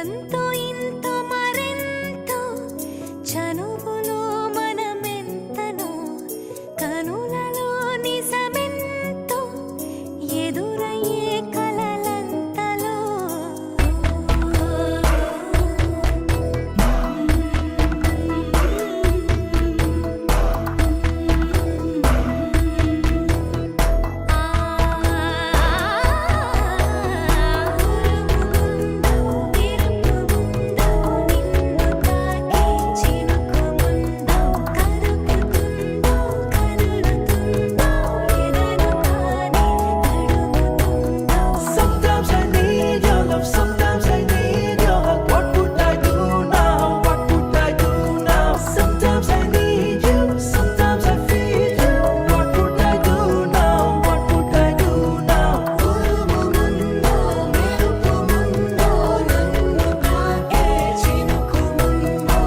అంతో ఇంతో మరెంతో చనువులో మనమెంతనో కనులలో నిజమెంతో ఎదురయ్యే కలలంతలో Sometimes I need your love, sometimes I need your hug. What would I do now? What would I do now? Sometimes I need you, sometimes I feel you. What would I do now? What would I do now? ఉరుముముందో మెరుపుముందో నన్ను తాకే చినుకుముందో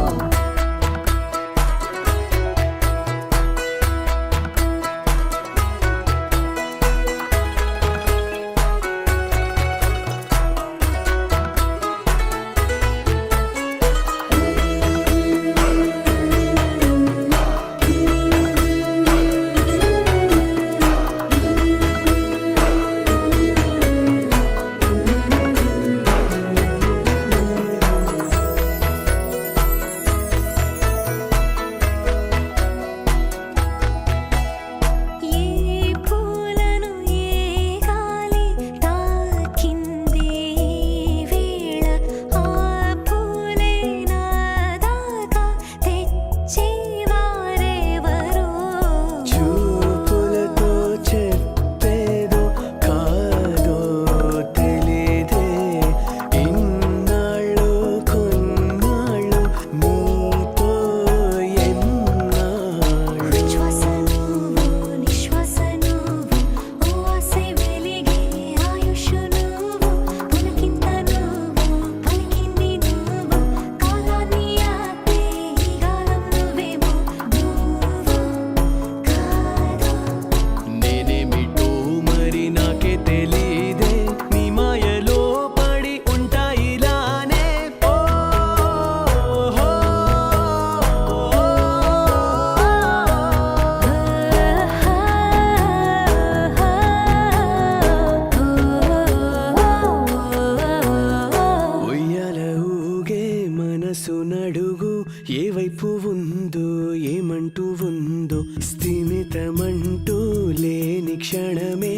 ఏ పూలను ఏ గాలి తాకింది వేళ ఆ పూలే నా దాకా తెచ్చేవారెవరో చూపులతో చెప్పేదో కాదో తెలీదే ఇన్నాళ్ళు కొన్నాళ్ళు నీతో ఎన్నాళ్ళు శ్వాస నువ్వు నిశ్వాస నువ్వు ఓ ఆసై వెలిగే ఆయుష్ నువ్వు పులకింత నువ్వు పలికింది నువ్వు కాలాన్ని ఆపే ఈ గాలం నువ్వేమో నువ్వు కాదు నేనేమిటో మరి నాకే తెలీదే నీ మాయలో పడి ఉంటా ఇలానే ఓ ఉయ్యాల ఊగే మనసు నడుగు ఏ వైపు ఉందో ఏమంటూ ఉందో స్థిమితమంటూ లేని క్షణమే